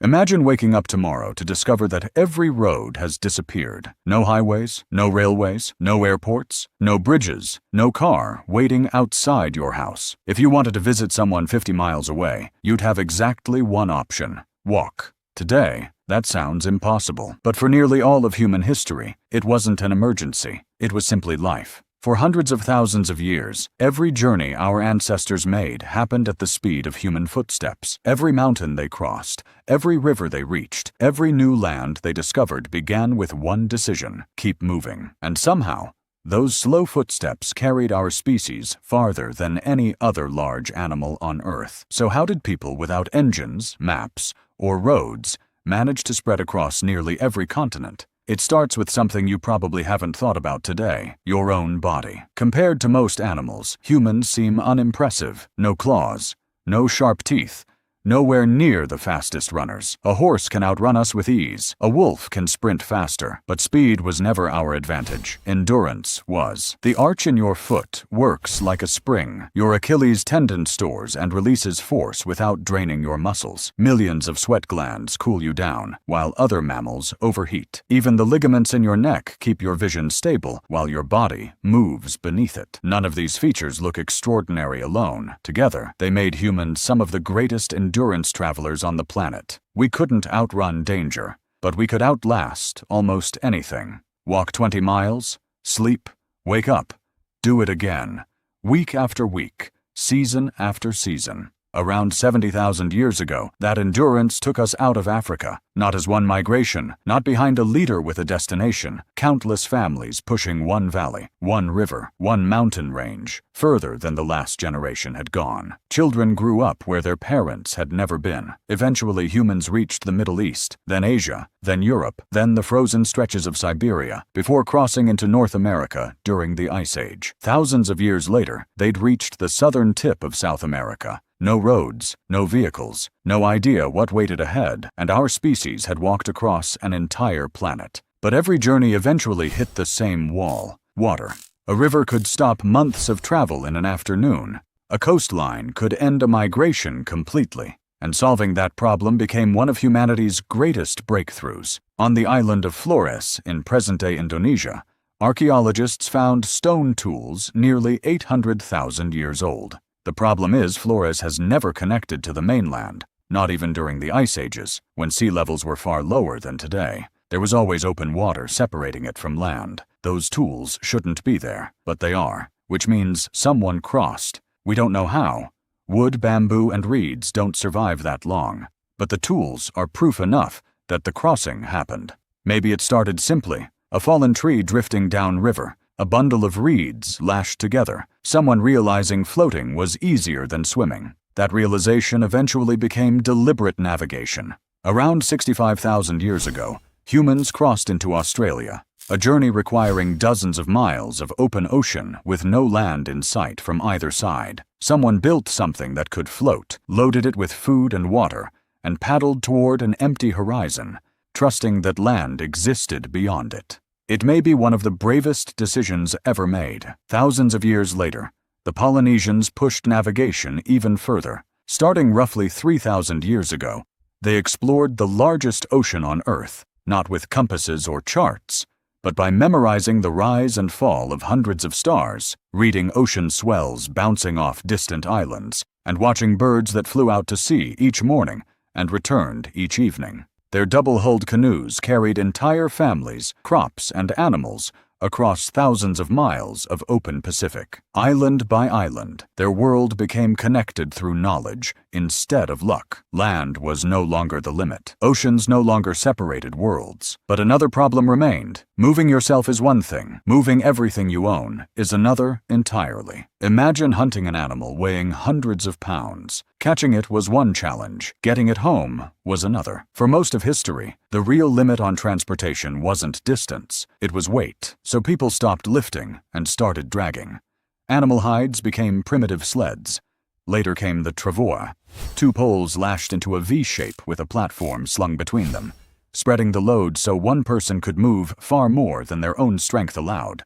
Imagine waking up tomorrow to discover that every road has disappeared. No highways, no railways, no airports, no bridges, no car waiting outside your house. If you wanted to visit someone 50 miles away, you'd have exactly one option: walk. Today, that sounds impossible. But for nearly all of human history, it wasn't an emergency. It was simply life. For hundreds of thousands of years, every journey our ancestors made happened at the speed of human footsteps. Every mountain they crossed, every river they reached, every new land they discovered began with one decision: keep moving. And somehow, those slow footsteps carried our species farther than any other large animal on Earth. So how did people without engines, maps, or roads manage to spread across nearly every continent? It starts with something you probably haven't thought about today: your own body. Compared to most animals, humans seem unimpressive. No claws, no sharp teeth, nowhere near the fastest runners. A horse can outrun us with ease. A wolf can sprint faster. But speed was never our advantage. Endurance was. The arch in your foot works like a spring. Your Achilles tendon stores and releases force without draining your muscles. Millions of sweat glands cool you down, while other mammals overheat. Even the ligaments in your neck keep your vision stable, while your body moves beneath it. None of these features look extraordinary alone. Together, they made humans some of the greatest endurance travelers on the planet. We couldn't outrun danger, but we could outlast almost anything. Walk 20 miles, sleep, wake up, do it again. Week after week, season after season. Around 70,000 years ago, that endurance took us out of Africa. Not as one migration, not behind a leader with a destination. Countless families pushing one valley, one river, one mountain range, further than the last generation had gone. Children grew up where their parents had never been. Eventually, humans reached the Middle East, then Asia, then Europe, then the frozen stretches of Siberia, before crossing into North America during the Ice Age. Thousands of years later, they'd reached the southern tip of South America. No roads, no vehicles, no idea what waited ahead, and our species had walked across an entire planet. But every journey eventually hit the same wall: water. A river could stop months of travel in an afternoon. A coastline could end a migration completely. And solving that problem became one of humanity's greatest breakthroughs. On the island of Flores, in present-day Indonesia, archaeologists found stone tools nearly 800,000 years old. The problem is, Flores has never connected to the mainland, not even during the Ice Ages, when sea levels were far lower than today. There was always open water separating it from land. Those tools shouldn't be there, but they are, which means someone crossed. We don't know how. Wood, bamboo, and reeds don't survive that long, but the tools are proof enough that the crossing happened. Maybe it started simply: a fallen tree drifting downriver, a bundle of reeds lashed together, someone realizing floating was easier than swimming. That realization eventually became deliberate navigation. Around 65,000 years ago, humans crossed into Australia, a journey requiring dozens of miles of open ocean with no land in sight from either side. Someone built something that could float, loaded it with food and water, and paddled toward an empty horizon, trusting that land existed beyond it. It may be one of the bravest decisions ever made. Thousands of years later, the Polynesians pushed navigation even further. Starting roughly 3,000 years ago, they explored the largest ocean on Earth, not with compasses or charts, but by memorizing the rise and fall of hundreds of stars, reading ocean swells bouncing off distant islands, and watching birds that flew out to sea each morning and returned each evening. Their double-hulled canoes carried entire families, crops, and animals across thousands of miles of open Pacific. Island by island, their world became connected through knowledge instead of luck. Land was no longer the limit. Oceans no longer separated worlds. But another problem remained. Moving yourself is one thing. Moving everything you own is another entirely. Imagine hunting an animal weighing hundreds of pounds. Catching it was one challenge. Getting it home was another. For most of history, the real limit on transportation wasn't distance. It was weight. So people stopped lifting and started dragging. Animal hides became primitive sleds. Later came the travois, two poles lashed into a V shape with a platform slung between them, spreading the load so one person could move far more than their own strength allowed.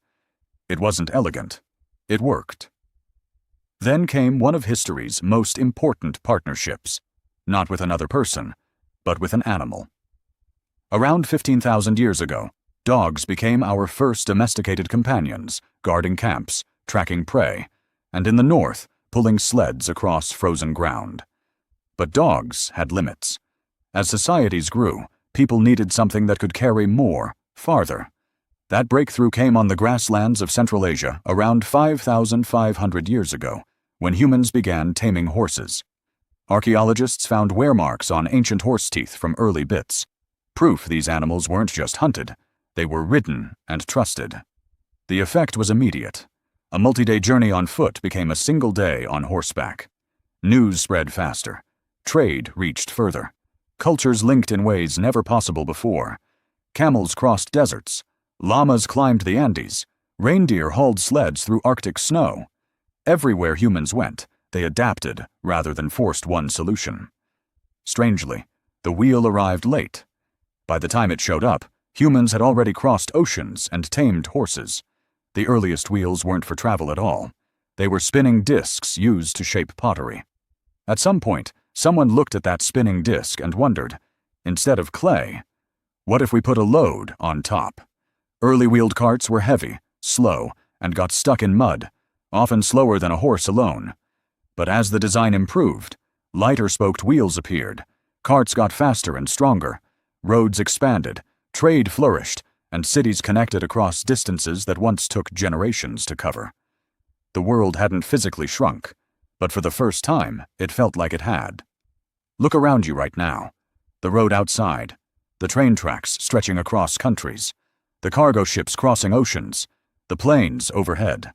It wasn't elegant. It worked. Then came one of history's most important partnerships, not with another person, but with an animal. Around 15,000 years ago, dogs became our first domesticated companions, guarding camps, tracking prey, and in the north, pulling sleds across frozen ground. But dogs had limits. As societies grew, people needed something that could carry more, farther. That breakthrough came on the grasslands of Central Asia around 5,500 years ago, when humans began taming horses. Archaeologists found wear marks on ancient horse teeth from early bits. Proof these animals weren't just hunted, they were ridden and trusted. The effect was immediate. A multi-day journey on foot became a single day on horseback. News spread faster. Trade reached further. Cultures linked in ways never possible before. Camels crossed deserts. Llamas climbed the Andes. Reindeer hauled sleds through Arctic snow. Everywhere humans went, they adapted rather than forced one solution. Strangely, the wheel arrived late. By the time it showed up, humans had already crossed oceans and tamed horses. The earliest wheels weren't for travel at all. They were spinning discs used to shape pottery. At some point, someone looked at that spinning disc and wondered, instead of clay, what if we put a load on top? Early wheeled carts were heavy, slow, and got stuck in mud, often slower than a horse alone. But as the design improved, lighter spoked wheels appeared, carts got faster and stronger, roads expanded, trade flourished, and cities connected across distances that once took generations to cover. The world hadn't physically shrunk, but for the first time, it felt like it had. Look around you right now. The road outside, the train tracks stretching across countries, the cargo ships crossing oceans, the planes overhead.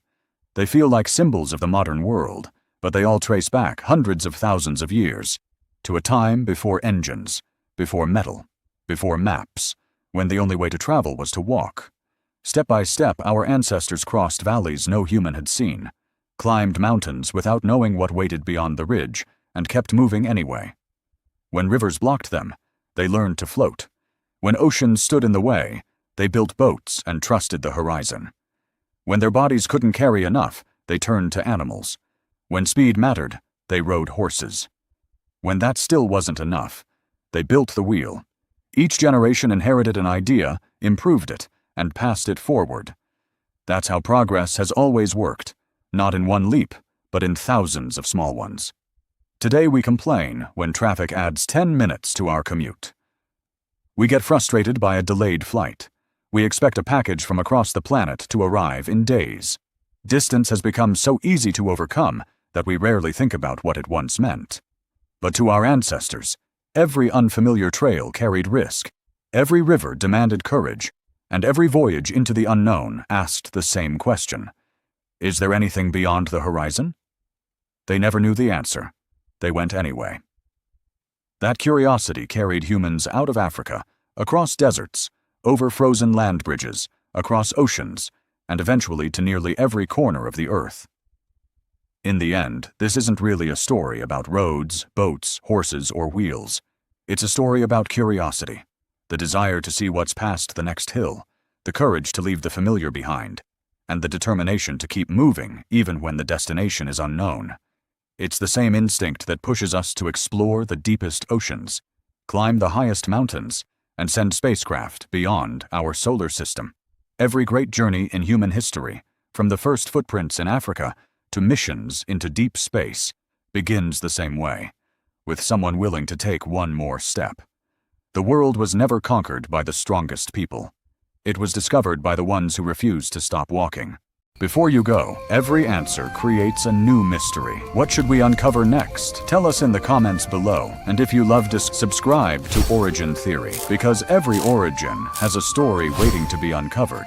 They feel like symbols of the modern world, but they all trace back hundreds of thousands of years, to a time before engines, before metal, before maps, when the only way to travel was to walk. Step by step, our ancestors crossed valleys no human had seen, climbed mountains without knowing what waited beyond the ridge, and kept moving anyway. When rivers blocked them, they learned to float. When oceans stood in the way, they built boats and trusted the horizon. When their bodies couldn't carry enough, they turned to animals. When speed mattered, they rode horses. When that still wasn't enough, they built the wheel. Each generation inherited an idea, improved it, and passed it forward. That's how progress has always worked, not in one leap, but in thousands of small ones. Today we complain when traffic adds 10 minutes to our commute. We get frustrated by a delayed flight. We expect a package from across the planet to arrive in days. Distance has become so easy to overcome that we rarely think about what it once meant. But to our ancestors, every unfamiliar trail carried risk, every river demanded courage, and every voyage into the unknown asked the same question. Is there anything beyond the horizon? They never knew the answer. They went anyway. That curiosity carried humans out of Africa, across deserts, over frozen land bridges, across oceans, and eventually to nearly every corner of the earth. In the end, this isn't really a story about roads, boats, horses, or wheels. It's a story about curiosity, the desire to see what's past the next hill, the courage to leave the familiar behind, and the determination to keep moving even when the destination is unknown. It's the same instinct that pushes us to explore the deepest oceans, climb the highest mountains, and send spacecraft beyond our solar system. Every great journey in human history, from the first footprints in Africa to missions into deep space, begins the same way, with someone willing to take one more step. The world was never conquered by the strongest people. It was discovered by the ones who refused to stop walking. Before you go, every answer creates a new mystery. What should we uncover next? Tell us in the comments below, and if you loved us, subscribe to Origin Theory, because every origin has a story waiting to be uncovered.